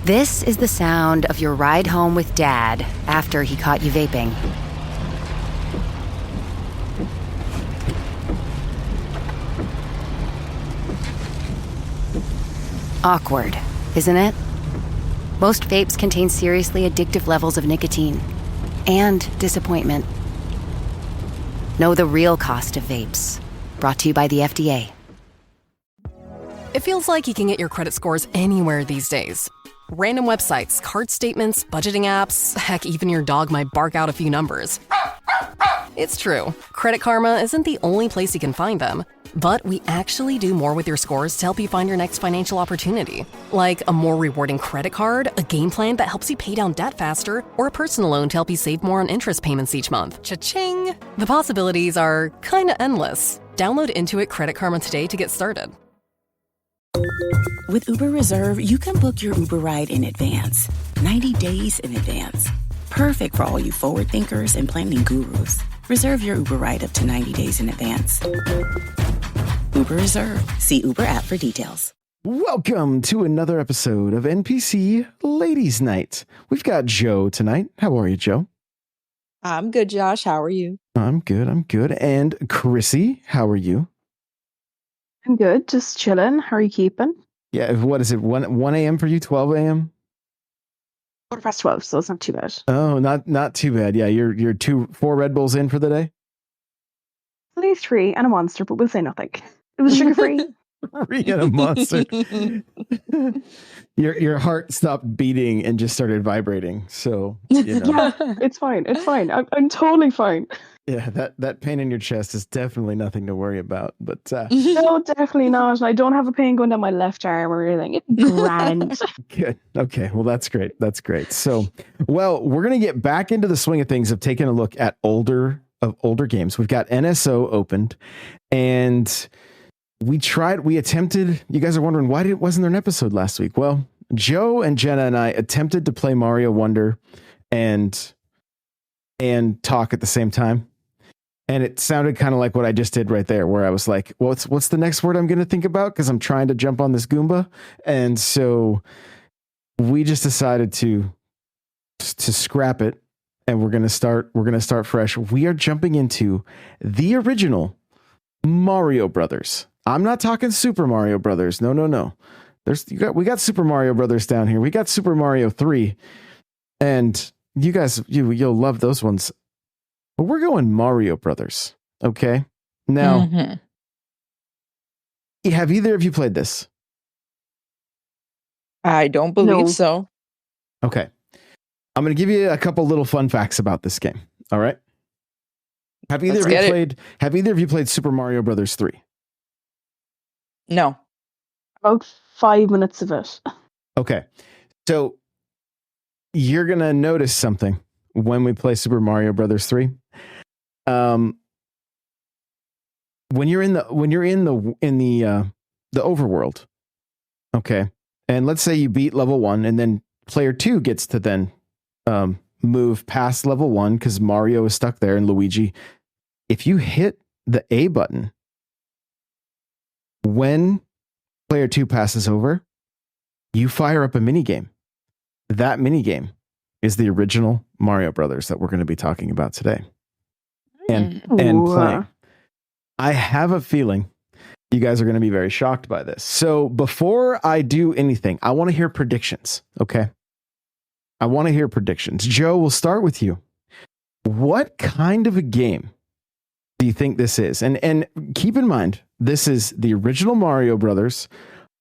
This is the sound of your ride home with Dad after he caught you vaping. Awkward, isn't it? Most vapes contain seriously addictive levels of nicotine and disappointment. Know the real cost of vapes. Brought to you by the FDA. It feels like you can get your credit scores anywhere these days. Random websites, card statements, budgeting apps, heck, even your dog might bark out a few numbers. It's true. Credit Karma isn't the only place you can find them. But we actually do more with your scores to help you find your next financial opportunity. Like a more rewarding credit card, a game plan that helps you pay down debt faster, or a personal loan to help you save more on interest payments each month. Cha-ching! The possibilities are kinda endless. Download Intuit Credit Karma today to get started. With Uber Reserve, you can book your Uber ride in advance, 90 days in advance. Perfect for all you forward thinkers and planning gurus. Reserve your Uber ride up to 90 days in advance. Uber Reserve. See Uber app for details. Welcome to another episode of NPC Ladies Night. We've got Joe tonight. How are you, Joe? I'm good, Josh. How are you? I'm good. And Chrissy, how are you? I'm good. Just chilling. How are you keeping? Yeah, what is it? 1 a.m. for you? 12 a.m.? 12, so it's not too bad. Oh, not too bad. Yeah, you're 4 Red Bulls in for the day? Only 3 and a monster, but we'll say nothing. It was sugar-free. 3 and a monster. Your heart stopped beating and just started vibrating. So, you know. Yeah, it's fine. I'm totally fine. Yeah, that pain in your chest is definitely nothing to worry about. But no, definitely not. I don't have a pain going down my left arm or anything. It's grand. Good. Okay. Well, that's great. So, we're gonna get back into the swing of things of taking a look at older games. We've got NSO opened, and we attempted. You guys are wondering why wasn't there an episode last week? Well, Joe and Jenna and I attempted to play Mario Wonder and talk at the same time. And it sounded kind of like what I just did right there, where I was like, well, what's the next word I'm going to think about? Because I'm trying to jump on this Goomba. And so we just decided to scrap it, and we're going to start fresh. We are jumping into the original Mario Brothers. I'm not talking Super Mario Brothers. No. We got Super Mario Brothers down here. We got Super Mario 3. And you guys, you'll love those ones. But we're going Mario Brothers. Okay. Now, have either of you played this? I don't believe so. Okay. I'm going to give you a couple little fun facts about this game. All right. Have either of you played Super Mario Brothers 3? No. About 5 minutes of it. Okay. So you're going to notice something when we play Super Mario Brothers 3. When you're in the overworld, okay, and let's say you beat level 1, and then player 2 gets to then move past level 1 because Mario is stuck there and Luigi. If you hit the A button when player 2 passes over, you fire up a minigame. That minigame is the original Mario Brothers that we're going to be talking about today and playing. I have a feeling you guys are going to be very shocked by this. So before I do anything, I want to hear predictions. Okay. I want to hear predictions. Joe, we'll start with you. What kind of a game do you think this is? And keep in mind, this is the original Mario Brothers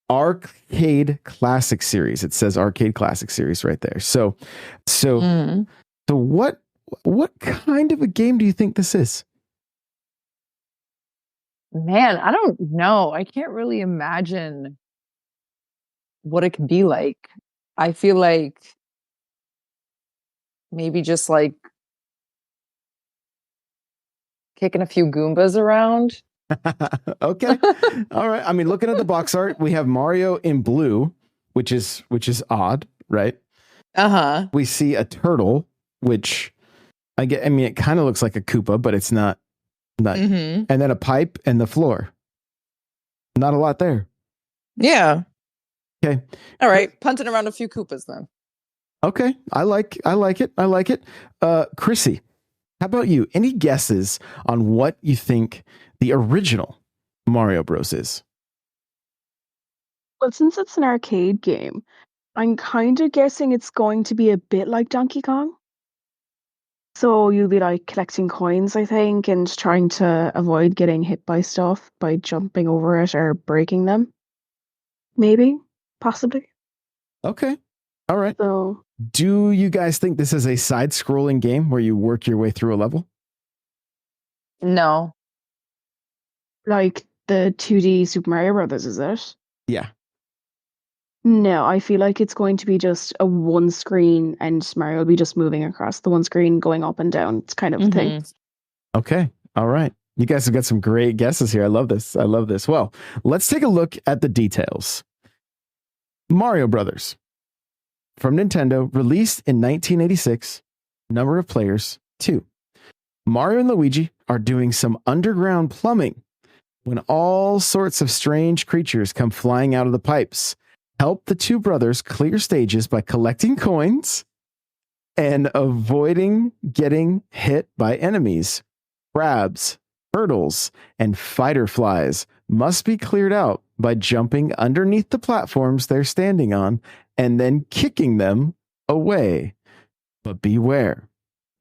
Arcade Classic Series. It says Arcade Classic Series right there. So what kind of a game do you think this is? Man, I don't know. I can't really imagine what it could be like. I feel like maybe just like kicking a few Goombas around. Okay. All right. I mean, looking at the box art, we have Mario in blue, which is odd, right? Uh-huh. We see a turtle, which I mean, it kind of looks like a Koopa, but it's not. Mm-hmm. And then a pipe and the floor. Not a lot there. Yeah. Okay. All right. Punting around a few Koopas then. Okay. I like it. Chrissy, how about you? Any guesses on what you think the original Mario Bros is? Well, since it's an arcade game, I'm kind of guessing it's going to be a bit like Donkey Kong. So you'll be like collecting coins, I think, and trying to avoid getting hit by stuff by jumping over it or breaking them. Maybe, possibly. Okay. All right. So, Do you guys think this is a side-scrolling game where you work your way through a level? No. like the 2D Super Mario Brothers, is it? Yeah. No, I feel like it's going to be just a one screen and Mario will be just moving across the one screen, going up and down. It's kind of a thing. Okay. All right. You guys have got some great guesses here. I love this. Well, let's take a look at the details. Mario Brothers from Nintendo, released in 1986. Number of players, 2. Mario and Luigi are doing some underground plumbing when all sorts of strange creatures come flying out of the pipes. Help the 2 brothers clear stages by collecting coins and avoiding getting hit by enemies. Crabs, turtles, and fighter flies must be cleared out by jumping underneath the platforms they're standing on and then kicking them away. But beware,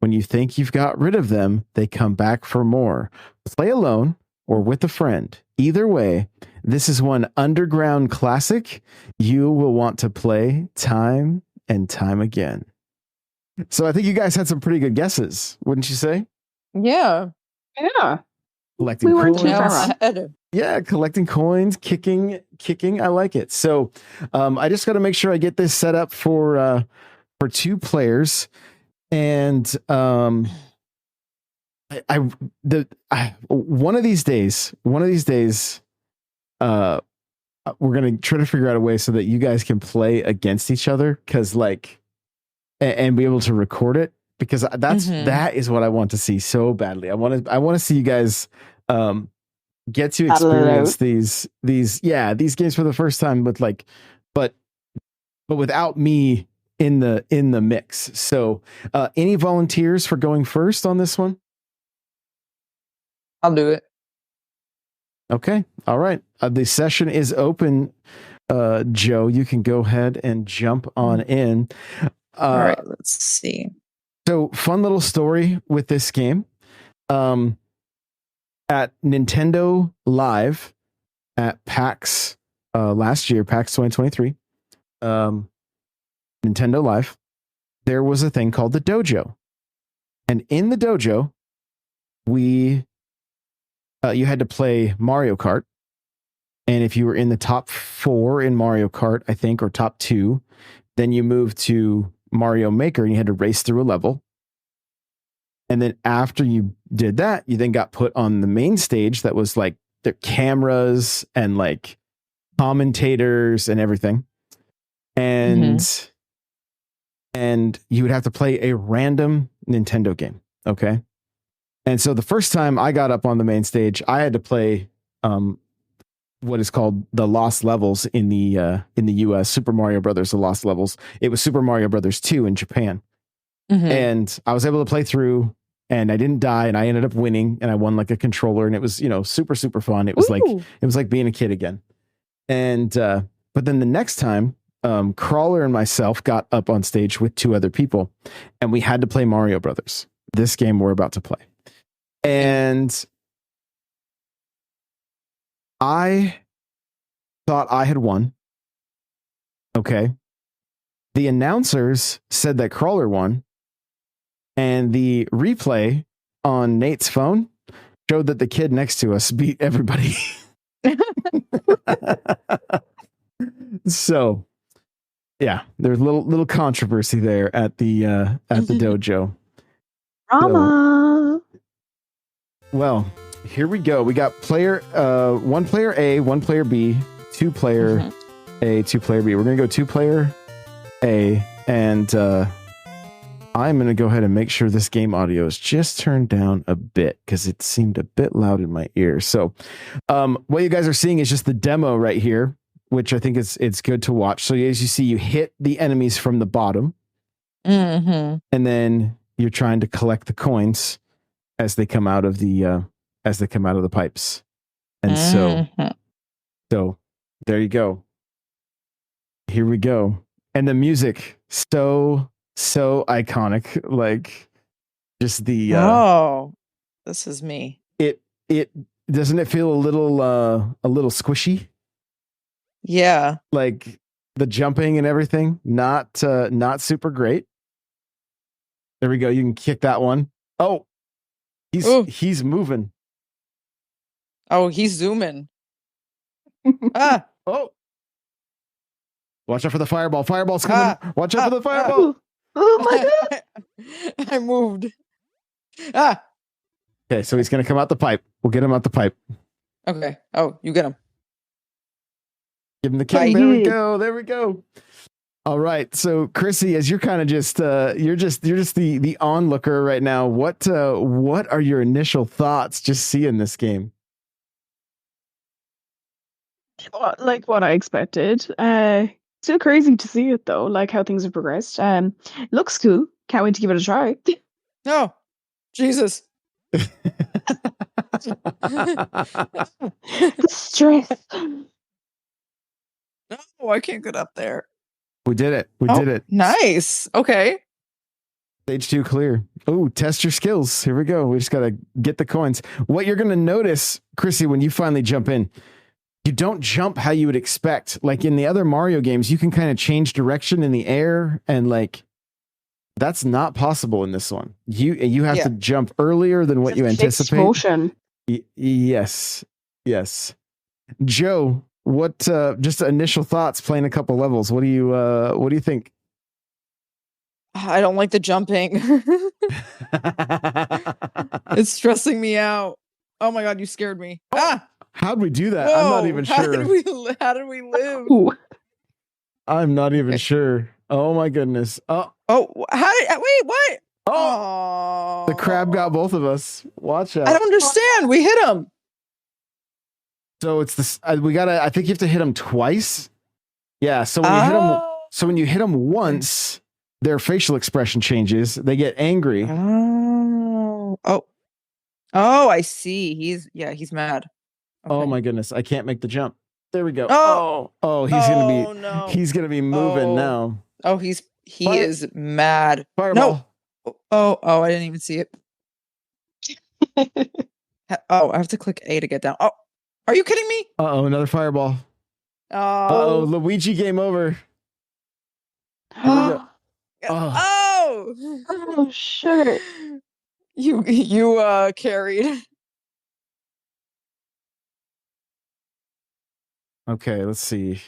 when you think you've got rid of them, they come back for more. Play alone or with a friend. Either way, this is one underground classic you will want to play time and time again. So I think you guys had some pretty good guesses, wouldn't you say? Yeah. Yeah. Collecting We weren't too coins. far wrong. Yeah, collecting coins, kicking. I like it. So I just got to make sure I get this set up for 2 players, and one of these days, we're gonna try to figure out a way so that you guys can play against each other, because and be able to record it, because that is what I want to see so badly. I want to see you guys get to experience these games for the first time with but without me in the mix. So any volunteers for going first on this one? I'll do it. Okay. All right. The session is open. Joe, you can go ahead and jump on in. All right, let's see. So, fun little story with this game. At Nintendo Live at PAX last year, PAX 2023, Nintendo Live, there was a thing called the dojo. And in the dojo, you had to play Mario Kart. And if you were in the top 4 in Mario Kart, I think, or top 2, then you moved to Mario Maker and you had to race through a level. And then after you did that, you then got put on the main stage that was like the cameras and like commentators and everything. And you would have to play a random Nintendo game. Okay. And so the first time I got up on the main stage, I had to play what is called the Lost Levels in the US, Super Mario Brothers, the Lost Levels. It was Super Mario Brothers 2 in Japan. And I was able to play through, and I didn't die, and I ended up winning, and I won like a controller, and it was, super, super fun. It was like being a kid again. And but then the next time, Crawler and myself got up on stage with 2 other people, and we had to play Mario Brothers, this game we're about to play. And I thought I had won. Okay. The announcers said that Crawler won, and the replay on Nate's phone showed that the kid next to us beat everybody. So, yeah, there's a little controversy there at the dojo. Drama. Well, here we go. We got one player A, one player B, two player A, two player B. We're gonna go two player A, and I'm gonna go ahead and make sure this game audio is just turned down a bit because it seemed a bit loud in my ear. So, what you guys are seeing is just the demo right here, which I think it's good to watch. So as you see, you hit the enemies from the bottom, and then you're trying to collect the coins as they come out of the pipes. And so there you go. Here we go. And the music, so iconic. Like just the this is me. It doesn't it feel a little squishy? Yeah. Like the jumping and everything, not super great. There we go. You can kick that one. Oh, he's moving. Oh, he's zooming. Ah. Oh. Watch out for the fireball. Fireball's coming. Watch out for the fireball. Oh my god. I moved. Ah. Okay, so he's going to come out the pipe. We'll get him out the pipe. Okay. Oh, you get him. Give him the kick. There we go. There we go. All right. So Chrissy, as you're kind of just you're just the onlooker right now. What are your initial thoughts just seeing this game? Like what I expected. Still crazy to see it though, like how things have progressed. Looks cool. Can't wait to give it a try. No. Jesus. Stress. No, I can't get up there. We did it. We did it. Nice. Okay. Stage 2 clear. Oh, test your skills. Here we go. We just got to get the coins. What you're going to notice, Chrissy, when you finally jump in, you don't jump how you would expect. Like in the other Mario games, you can kind of change direction in the air, and like that's not possible in this one. You have to jump earlier than what you anticipate. Motion. Yes. Joe, what just initial thoughts playing a couple levels? What do you think? I don't like the jumping. It's stressing me out. Oh my god, you scared me. How'd we do that? Whoa, I'm not even sure. How did we live? Ooh. I'm not even sure. Oh my goodness. Wait, what? Oh, the crab got both of us. Watch out. I don't understand. We hit him. So it's this. I think you have to hit him twice. Yeah. So when you hit them once, their facial expression changes. They get angry. Oh, I see. He's mad. Okay. Oh my goodness! I can't make the jump. There we go. Oh, he's gonna be moving now. Oh, he is mad. Fireball. No. Oh, I didn't even see it. I have to click A to get down. Oh, are you kidding me? Another fireball. Oh, Luigi game over. Oh, sugar. You carried. Okay, let's see.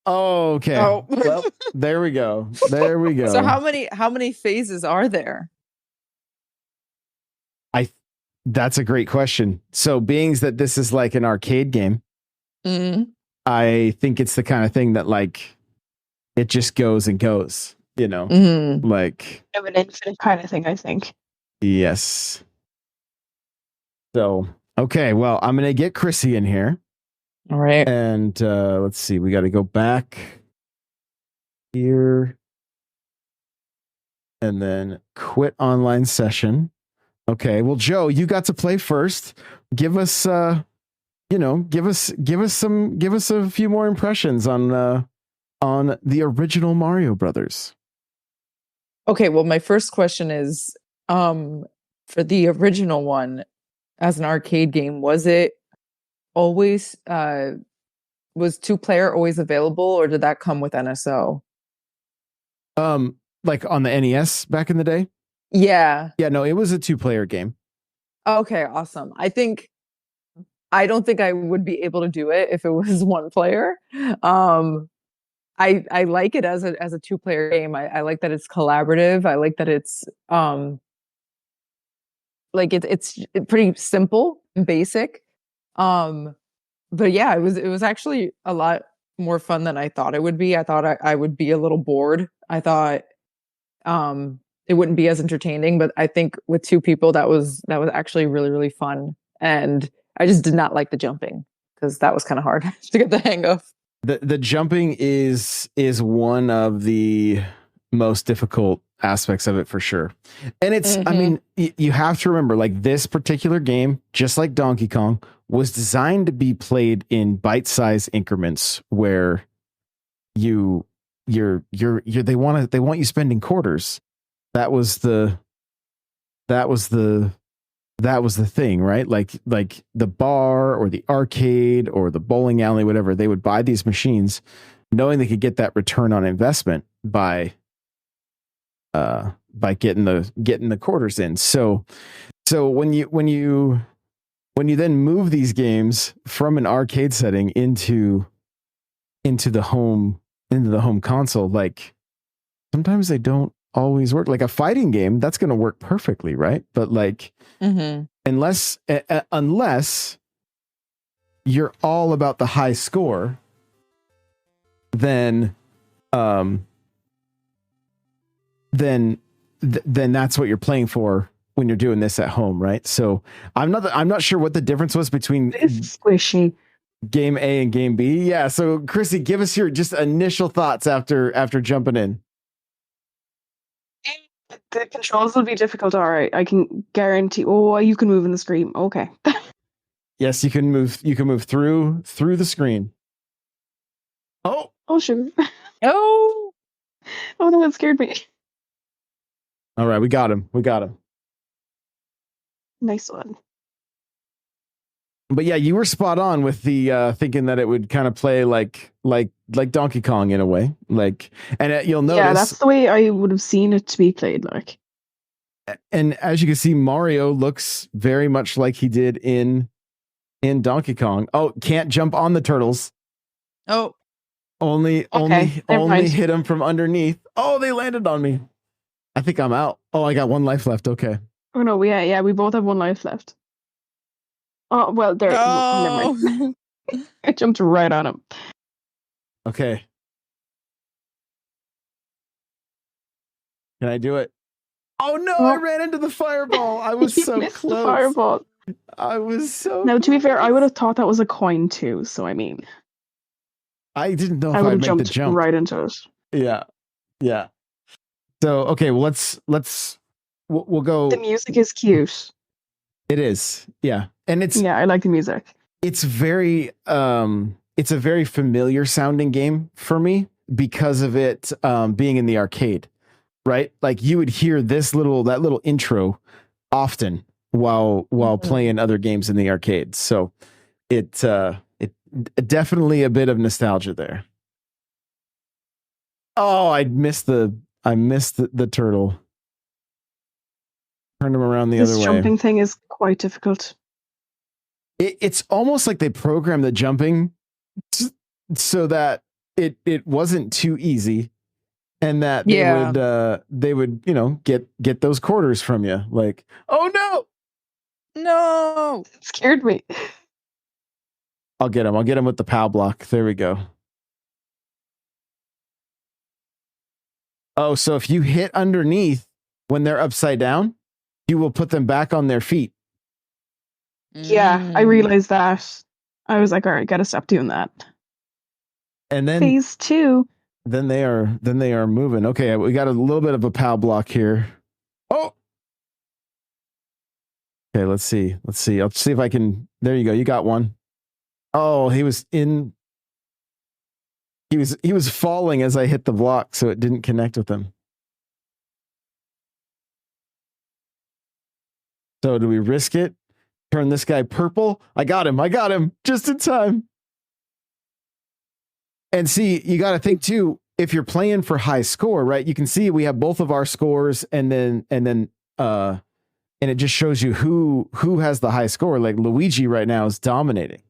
Oh, okay. Oh. Well, there we go. There we go. So how many phases are there? That's a great question. So being that this is like an arcade game, I think it's the kind of thing that like it just goes and goes, you know, like Of an infinite kind of thing, I think. Yes. So, okay, well, I'm going to get Chrissy in here. All right. And let's see, we got to go back here and then quit online session. Okay, well, Joe, you got to play first. Give us, give us a few more impressions on the original Mario Brothers. Okay, well, my first question is, for the original one, as an arcade game, was it always was 2-player always available, or did that come with NSO? Like on the NES back in the day? Yeah. Yeah, no, it was a 2-player game. Okay, awesome. I don't think I would be able to do it if it was 1 player. I like it as a 2-player game. I like that it's collaborative. I like that it's like it's pretty simple and basic. But yeah, it was actually a lot more fun than I thought it would be. I thought I would be a little bored. I thought it wouldn't be as entertaining, but I think with two people that was actually really, really fun. And I just did not like the jumping because that was kind of hard to get the hang of. The jumping is one of the most difficult aspects of it for sure. And it's, I mean, you have to remember, like, this particular game, just like Donkey Kong, was designed to be played in bite-sized increments where they want you spending quarters. That was the thing, right? Like the bar or the arcade or the bowling alley, whatever, they would buy these machines knowing they could get that return on investment by getting the quarters in. So when you then move these games from an arcade setting into the home console, like, sometimes they don't always work. Like a fighting game, that's going to work perfectly, right? But like, unless you're all about the high score, then that's what you're playing for when you're doing this at home, right? So I'm not sure what the difference was between It's squishy. game A and game B. Yeah. So Chrissy, give us your just initial thoughts after jumping in. The controls will be difficult. All right, I can guarantee. Oh, you can move in the screen. Okay. Yes, you can move. You can move through the screen. Oh Sure. Oh, Oh no, it scared me. all right, we got him. Nice one. But yeah, you were spot on with the thinking that it would kind of play like Donkey Kong in a way. Like, and you'll notice. Yeah, that's the way I would have seen it to be played. Like, and as you can see, Mario looks very much like he did in Donkey Kong. Oh, can't jump on the turtles. oh, Only hit him from underneath. Oh, they landed on me. I think I'm out. Oh, I got one life left. Okay. oh no, yeah, we both have one life left. Oh well, there. no. Never mind. I jumped right on him. Okay. Can I do it? Oh no, I ran into the fireball. I was You so missed the close. fireball. I was so Now, to be fair, I close. would have thought that was a coin too. So I mean, I didn't know if I would I'd have make the jumped jump. right into it. Yeah. So okay, well we'll go. The music is cute. It is, yeah, and Yeah, I like the music. it's a very familiar sounding game for me because of it being in the arcade, right? Like you would hear that little intro often while playing other games in the arcade. So it definitely a bit of nostalgia there. Oh, I missed the turtle. Turned him around the This other way. jumping thing is quite difficult. It's almost like they programmed the jumping so that it wasn't too easy, and that they would get those quarters from you. Like, oh no, It scared me. I'll get him with the POW block. There we go. Oh, so if you hit underneath when they're upside down, you will put them back on their feet. Yeah, I realized that. I was like, all right, gotta stop doing that. And then Phase 2. then they are moving. Okay, we got a little bit of a POW block here. Oh. Okay, let's see. I'll see if I can. There you go. You got one. Oh, he was falling as I hit the block, so it didn't connect with him. So do we risk it? Turn this guy purple? I got him just in time. And see, you got to think too, if you're playing for high score, right? You can see we have both of our scores and it just shows you who has the high score. Like Luigi right now is dominating.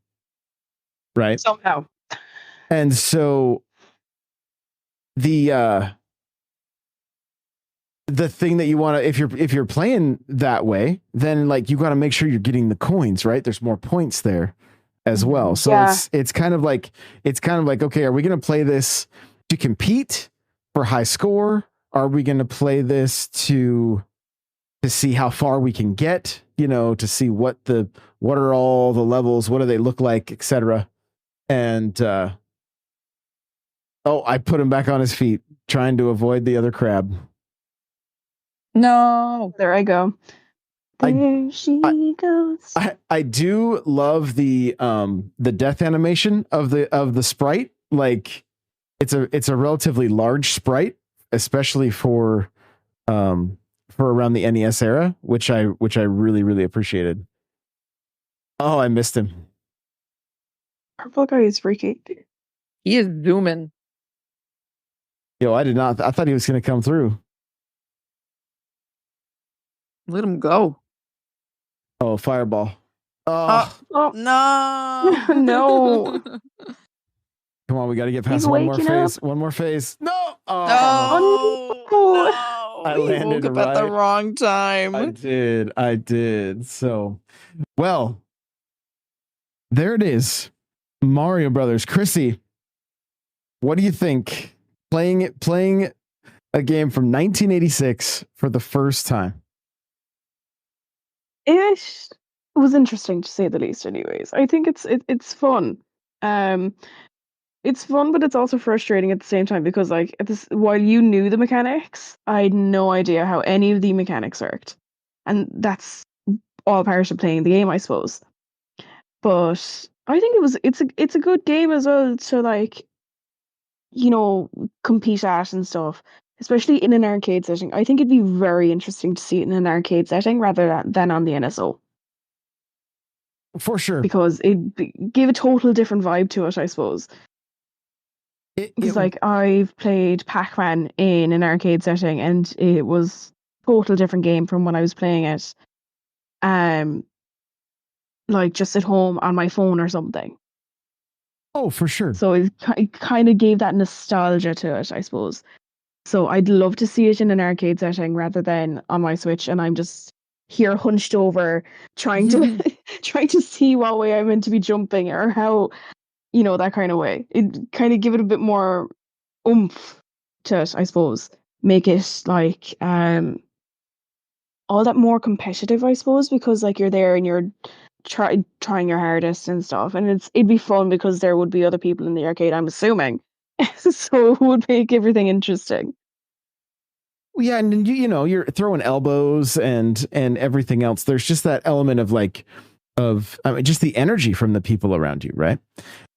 Right? Somehow. And so the the thing that you want to, if you're playing that way, then like you got to make sure you're getting the coins, right? There's more points there as well. So Yeah. it's kind of like okay, are we going to play this to compete for high score? Are we going to play this to see how far we can get, to see what are all the levels, what do they look like, etc. And I put him back on his feet, trying to avoid the other crab. No. There I go. There she goes. I do love the death animation of the sprite. Like it's a relatively large sprite, especially for around the NES era, which I really, really appreciated. Oh, I missed him. Purple guy is freaky. He is zooming. Yo, I did not. I thought he was going to come through. Let him go. Oh, fireball. Oh, No. No. come on. We got to get past He's one more waking phase. up. One more phase. No. No. Oh, I He landed woke up at the right. wrong time. I did. So, well, there it is. Mario Brothers. Chrissy, what do you think? Playing a game from 1986 for the first time. It was interesting to say the least. Anyways, I think it's fun. It's fun, but it's also frustrating at the same time because like while you knew the mechanics, I had no idea how any of the mechanics worked, and that's all part of playing the game, I suppose. But I think it's a good game as well to like, compete at and stuff, especially in an arcade setting. I think it'd be very interesting to see it in an arcade setting rather than on the NSO. For sure. Because it give a total different vibe to it, I suppose. It's like I've played Pac-Man in an arcade setting and it was a total different game from when I was playing it like just at home on my phone or something. Oh, for sure. So it kind of gave that nostalgia to it, I suppose. So I'd love to see it in an arcade setting rather than on my Switch, and I'm just here hunched over trying to see what way I'm meant to be jumping or how, that kind of way. It kind of give it a bit more oomph to it, I suppose. Make it like all that more competitive, I suppose, because like you're there and you're trying your hardest and stuff, and it'd be fun because there would be other people in the arcade, I'm assuming. So it would make everything interesting. Yeah, and you're throwing elbows and everything else. There's just that element of just the energy from the people around you, right?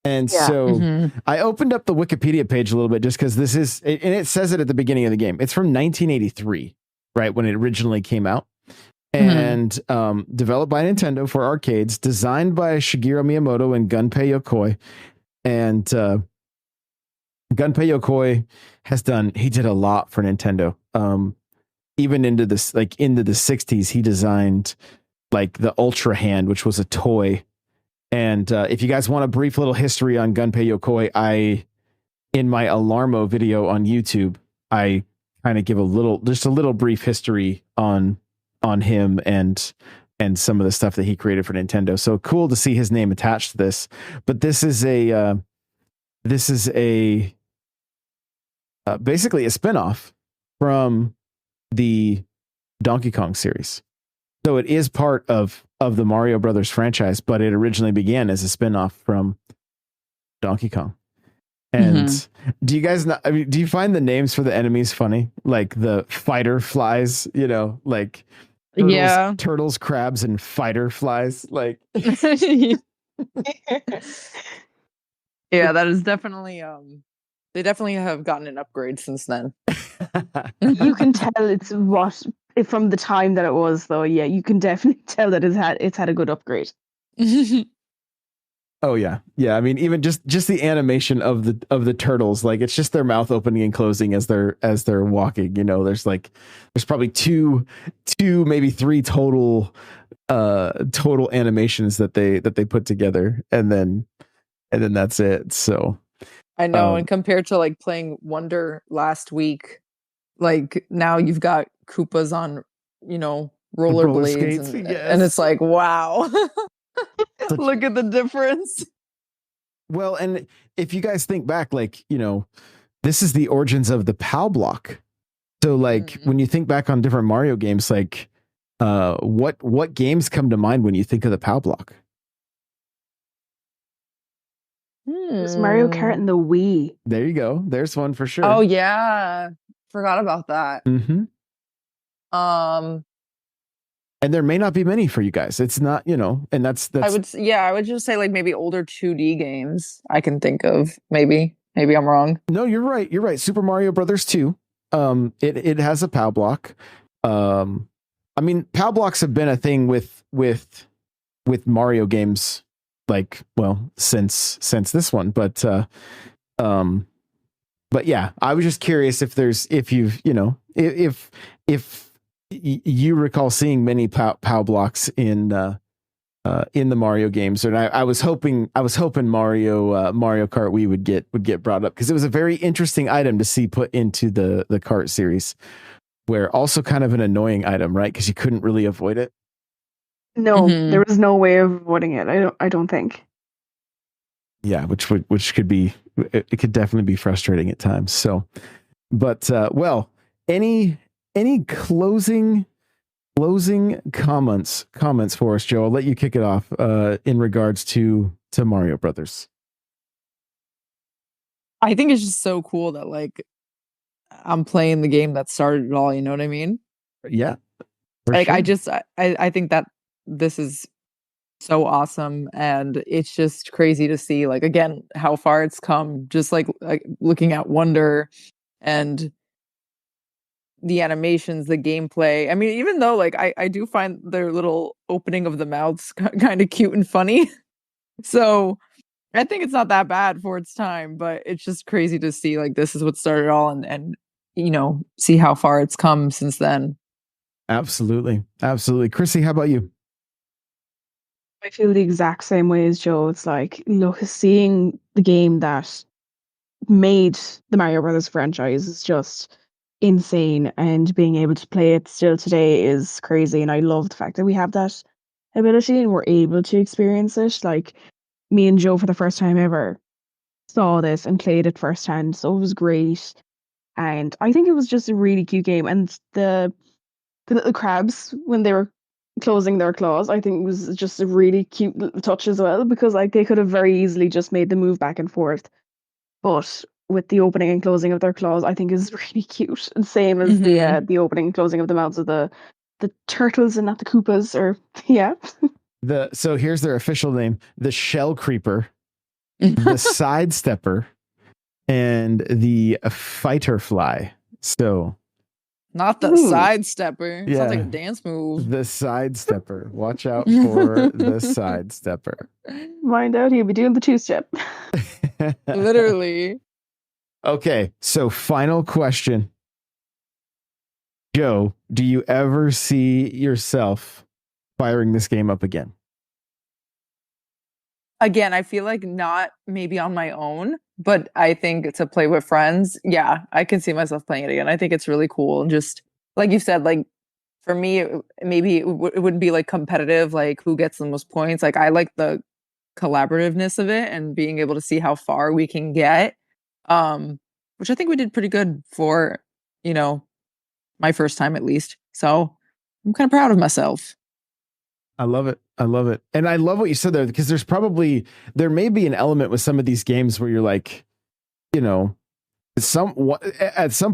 And so I opened up the Wikipedia page a little bit just because this is, and it says it at the beginning of the game. It's from 1983, right, when it originally came out. And developed by Nintendo for arcades, designed by Shigeru Miyamoto and Gunpei Yokoi. And Gunpei Yokoi he did a lot for Nintendo. Even into the 60s, he designed like the Ultra Hand, which was a toy. And if you guys want a brief little history on Gunpei Yokoi, in my Alarmo video on YouTube, I kind of give a little brief history on him and some of the stuff that he created for Nintendo. So cool to see his name attached to this. But this is basically a spinoff from the Donkey Kong series. So it is part of the Mario Brothers franchise, but it originally began as a spinoff from Donkey Kong. And do you guys know, do you find the names for the enemies funny? Like the fighter flies, like turtles, crabs, and fighter flies. Like, yeah, that is definitely they definitely have gotten an upgrade since then. You can tell it's from the time that it was, though. Yeah, you can definitely tell that it's had a good upgrade. Oh yeah. I mean, even just the animation of the turtles, like it's just their mouth opening and closing as they're walking. There's probably two, maybe three total animations that they put together, and then that's it. So I know, and compared to like playing Wonder last week, like now you've got Koopas on, Roller rollerblades, skates, and it's yes. like, wow. Such- Look at the difference. well, and if you guys think back, like, this is the origins of the PAL block. So like when you think back on different Mario games, like what games come to mind when you think of the PAL block? It was Mario Kart and the Wii. There you go. There's one for sure. Oh yeah. Forgot about that. Mm-hmm. And there may not be many for you guys. It's not, and that's I would just say like maybe older 2D games I can think of. Maybe I'm wrong. No, you're right. You're right. Super Mario Brothers 2. It has a PAL block. I mean, PAL blocks have been a thing with Mario games, like, well, since this one, but yeah, I was just curious if you recall seeing many PAL blocks in the Mario games, and I was hoping Mario Kart Wii would get brought up because it was a very interesting item to see put into the Kart series, where also kind of an annoying item, right? Because you couldn't really avoid it. No, there was no way of avoiding it. I don't think. Yeah, which could be, it could definitely be frustrating at times. So, but well, any closing comments for us, Joe? I'll let you kick it off in regards to Mario Brothers. I think it's just so cool that like I'm playing the game that started it all, you know what I mean? Yeah. Like sure. I think that this is so awesome, and it's just crazy to see like again how far it's come, just like looking at Wonder and the animations, the gameplay. I mean, even though like I do find their little opening of the mouths kind of cute and funny. So I think it's not that bad for its time, but it's just crazy to see like this is what started it all, and see how far it's come since then. Absolutely. Chrissy, how about you? I feel the exact same way as Joe. It's like, look, seeing the game that made the Mario Brothers franchise is just insane, and being able to play it still today is crazy. And I love the fact that we have that ability and we're able to experience it. Like me and Joe, for the first time ever, saw this and played it firsthand, so it was great. And I think it was just a really cute game. And the little crabs, when they were closing their claws, I think was just a really cute little touch as well, because like they could have very easily just made the move back and forth, but with the opening and closing of their claws, I think is really cute. And same as the opening and closing of the mouths of the turtles and not the Koopas, or yeah. So here's their official name: the Shell Creeper, the Sidestepper, and the Fighter Fly. So not the Sidestepper. Yeah. Sounds like a dance move. The Sidestepper. Watch out for the Sidestepper. Find out, he'll be doing the two-step. Literally. Okay, so final question. Joe, do you ever see yourself firing this game up again? Again, I feel like not maybe on my own, but I think to play with friends, yeah, I can see myself playing it again. I think it's really cool. And just like you said, like for me, maybe it wouldn't be like competitive, like who gets the most points. Like I like the collaborativeness of it and being able to see how far we can get. Which I think we did pretty good for, my first time at least. So I'm kind of proud of myself. I love it. And I love what you said there, because there may be an element with some of these games where you're like, at some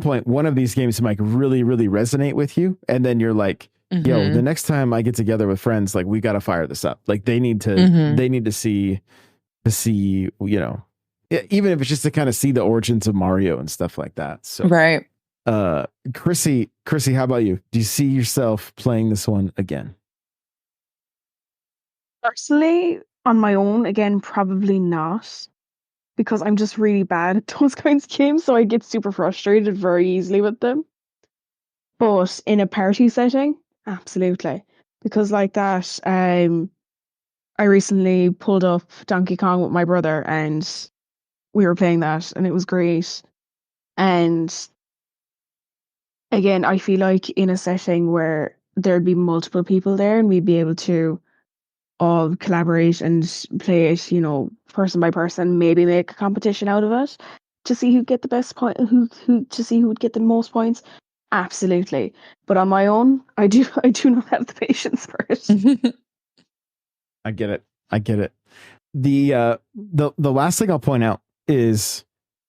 point, one of these games might really, really resonate with you. And then you're like, yo, the next time I get together with friends, like we got to fire this up. Like they need to see, even if it's just to kind of see the origins of Mario and stuff like that. So, right. Chrissy, how about you? Do you see yourself playing this one again? Personally, on my own, again, probably not, because I'm just really bad at those kinds of games, so I get super frustrated very easily with them. But in a party setting, absolutely. Because like that, I recently pulled up Donkey Kong with my brother, and we were playing that, and it was great. And again, I feel like in a setting where there'd be multiple people there and we'd be able to all collaborate and play it, person by person, maybe make a competition out of it to see who'd get the best point, who to see who would get the most points. Absolutely. But on my own, I do not have the patience for it. I get it. The last thing I'll point out is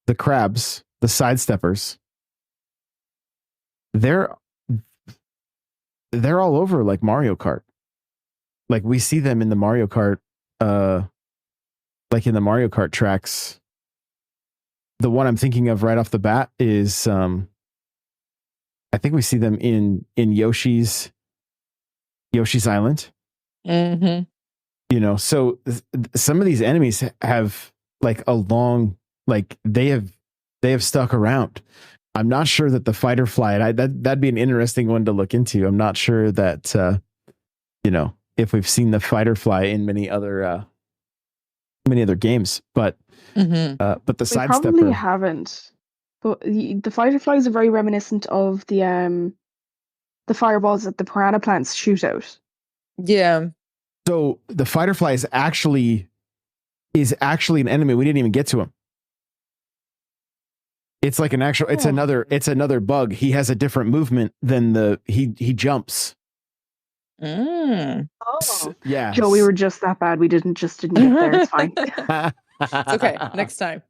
the crabs, the sidesteppers. They're all over like Mario Kart. Like we see them in the Mario Kart, like in the Mario Kart tracks. The one I'm thinking of right off the bat is, I think we see them in Yoshi's Island. Mm-hmm. So some of these enemies have like a long, like they have stuck around. I'm not sure that the fighter fly, that'd be an interesting one to look into. I'm not sure that, if we've seen the fighter fly in many other games, but the sidestepper probably haven't. But the fighter flies are very reminiscent of the fireballs that the piranha plants shoot out. Yeah. So the fighter fly is actually an enemy. We didn't even get to him. It's like it's another bug. He has a different movement than he jumps. Mm. Oh. Yeah. Joe, we were just that bad. We didn't get there. It's fine. It's okay. Next time.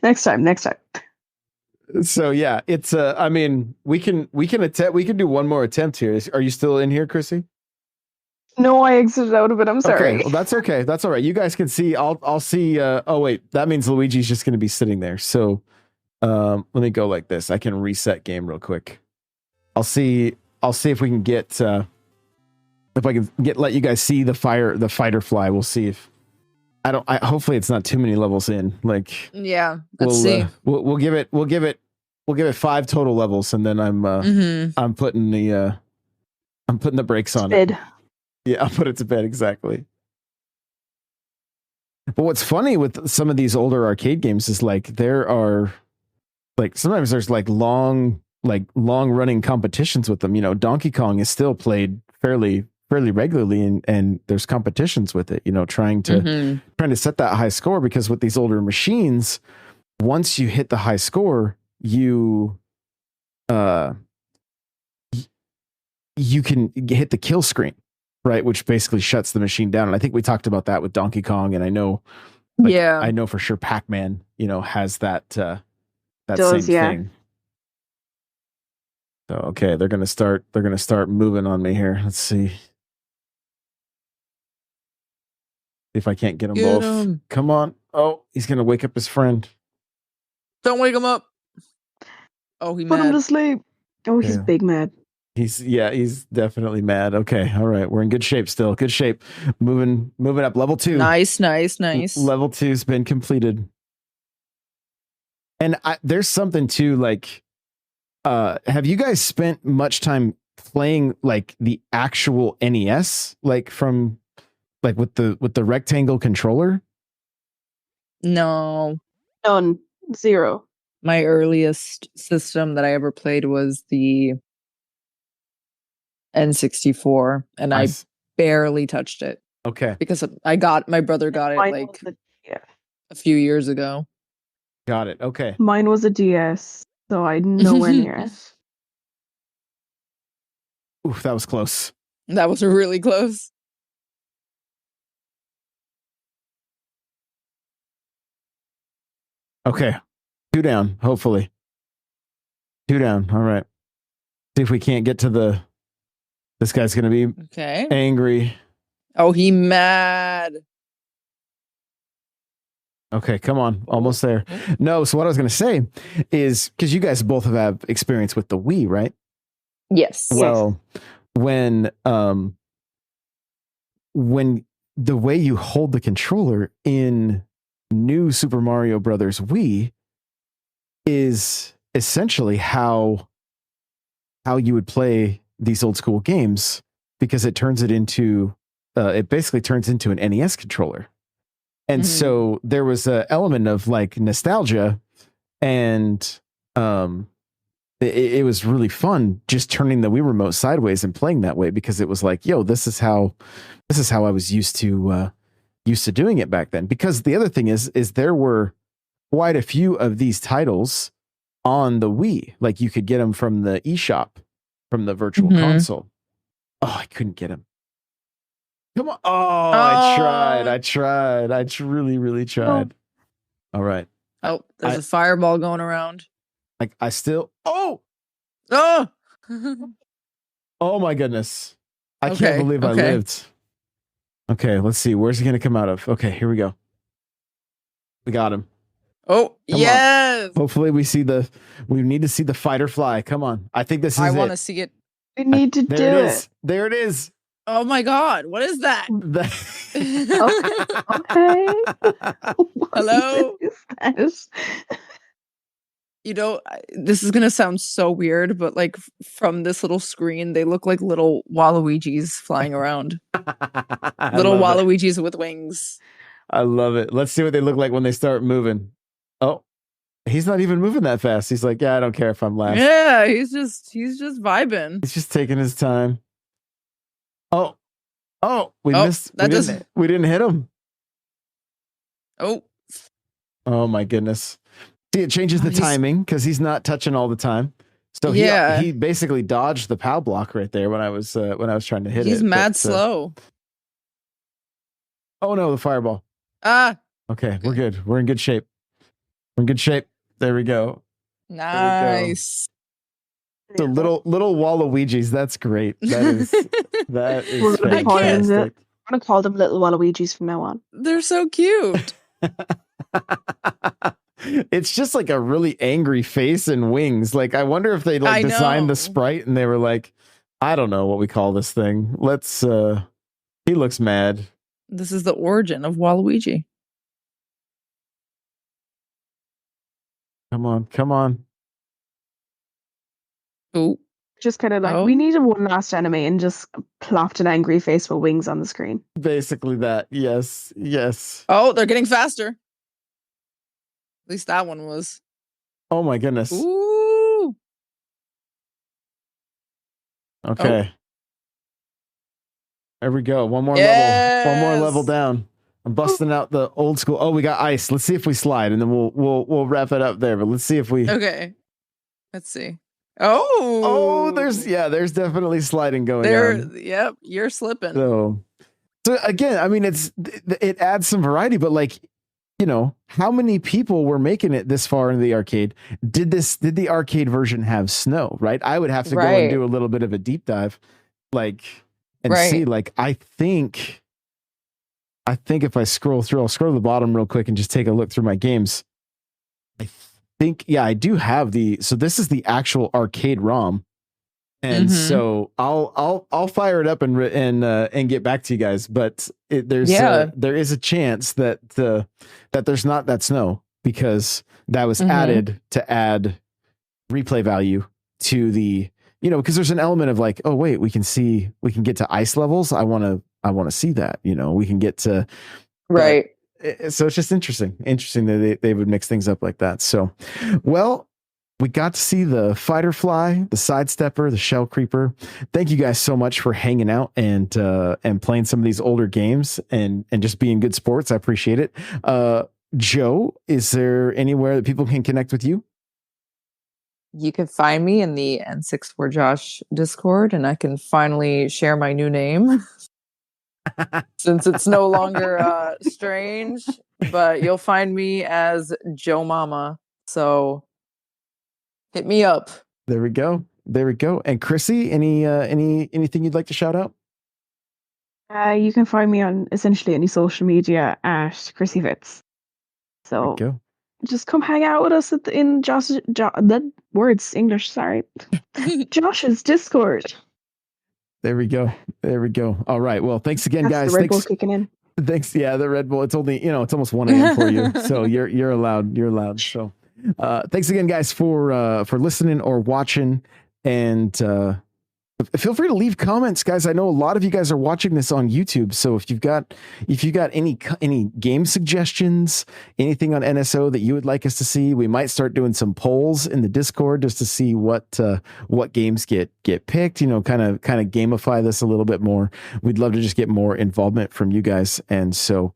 Next time. So yeah, it's I mean, we can do one more attempt here. Are you still in here, Chrissy? No, I exited out of it. I'm sorry. Okay, well that's okay. That's all right. You guys can see. I'll see. Oh wait, that means Luigi's just going to be sitting there. So let me go like this. I can reset game real quick. I'll see if we can get if I can let you guys see the fighter fly. We'll see if hopefully it's not too many levels in. Like yeah, let's see. We'll give it 5 total levels, and then I'm putting the brakes on it. Yeah, I'll put it to bed, exactly. But what's funny with some of these older arcade games is like there are like sometimes there's like long running competitions with them. Donkey Kong is still played fairly regularly, and there's competitions with it, trying to set that high score, because with these older machines, once you hit the high score, you can hit the kill screen, right? Which basically shuts the machine down. And I think we talked about that with Donkey Kong, and I know for sure Pac-Man, has that same thing. So, okay, they're going to start moving on me here. Let's see if I can't get them both. Come on. Oh, he's going to wake up his friend. Don't wake him up. Oh, he's Put mad. him to sleep. Oh, he's big mad. He's definitely mad. Okay. All right. We're in good shape still. Good shape. Moving up. Level 2. Nice. Level 2's been completed. And there's something too, like, have you guys spent much time playing like the actual NES, like from like with the rectangle controller? No. None. 0. My earliest system that I ever played was the N64, and I barely touched it. Okay. Because my brother got it a few years ago. Got it. Okay. Mine was a DS, so I'm nowhere near it. Oof, that was close. That was really close. Okay. 2 down, hopefully. 2 down. All right. See if we can't get to this guy's going to be angry. Oh, he mad. Okay, come on. Almost there. No, so what I was going to say is, because you guys both have experience with the Wii, right? Yes. Well, when the way you hold the controller in New Super Mario Brothers Wii is essentially how you would play these old school games, because it turns it into it basically turns into an NES controller. And so there was an element of like nostalgia and it was really fun just turning the Wii remote sideways and playing that way, because it was like, yo, this is how I was used to doing it back then. Because the other thing is there were quite a few of these titles on the Wii. Like you could get them from the eShop, from the virtual console. Oh, I couldn't get them. Come on. Oh, I tried. I really, really tried. All right. Oh, there's a fireball going around. Like I still. Oh my goodness! I can't believe I lived. Okay, let's see. Where's he gonna come out of? Okay, here we go. We got him. Oh, Come yes. on. Hopefully we need to see the fighter fly. Come on. I think this is I want to see it. We need to do it. There it is. Oh my God. What is that? Okay. Hello? What is You know, this is going to sound so weird, but like from this little screen, they look like little Waluigis flying around. Little Waluigis with wings. I love it. Let's see what they look like when they start moving. Oh, he's not even moving that fast. He's like, yeah, I don't care if I'm last. Yeah, he's just vibing. He's just taking his time. Oh, we missed. We didn't hit him. Oh my goodness. See, it changes the timing because he's not touching all the time. So he basically dodged the POW block right there when I was trying to hit it. He's mad slow. Oh no, the fireball. Okay, we're good. We're in good shape. There we go. Nice. The little Waluigis. That's great. That is fantastic. I'm gonna call them little Waluigis from now on. They're so cute. It's just like a really angry face and wings. Like I wonder if they designed the sprite and they were like, I don't know what we call this thing. Let's he looks mad. This is the origin of Waluigi. Come on. Ooh. Just kind of like, we needed one last enemy and just plopped an angry face with wings on the screen. Basically that. Yes. Oh, they're getting faster. At least that one was. Oh my goodness. Ooh. Okay. There we go. One more level. One more level down. I'm busting out the old school. Oh, we got ice. Let's see if we slide, and then we'll wrap it up there. But let's see if we. Okay. Let's see. Oh, there's definitely sliding going on. Yep, you're slipping. So again, I mean, it adds some variety, but like, you know, how many people were making it this far into the arcade? Did the arcade version have snow? Right, I would have to go and do a little bit of a deep dive, like, and see. Like, I think if I scroll through, I'll scroll to the bottom real quick and just take a look through my games. I think, I do have so this is the actual arcade ROM, and so I'll fire it up and get back to you guys. But there is a chance that there's not that snow, because that was added to add replay value to the, you know, because there's an element of like, oh wait, we can get to ice levels. I want to see that, you know, we can get to so it's just interesting that they would mix things up like that. So, well, we got to see the fighter fly, the sidestepper, the shell creeper. Thank you guys so much for hanging out and playing some of these older games and just being good sports. I appreciate it. Joe, is there anywhere that people can connect with you? You can find me in the N64Josh Discord, and I can finally share my new name. Since it's no longer strange, but you'll find me as Joe Mama. So hit me up. There we go. And Chrissy, anything you'd like to shout out? You can find me on essentially any social media at Chrissy Fitz. So just come hang out with us in Josh's Discord. There we go. All right. Well, thanks again, guys. The Red Bull kicking in. Thanks. Yeah, the Red Bull. It's only, it's almost 1 a.m. for you, so you're allowed. So, thanks again, guys, for listening or watching, and Feel free to leave comments, guys. I know a lot of you guys are watching this on YouTube, so if you've got any game suggestions, anything on NSO that you would like us to see, we might start doing some polls in the Discord just to see what games get picked. Kind of gamify this a little bit more. We'd love to just get more involvement from you guys. And so,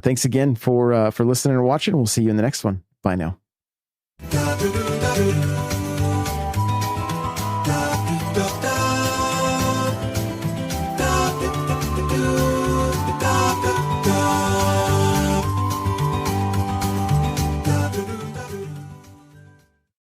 thanks again for listening and watching. We'll see you in the next one. Bye now.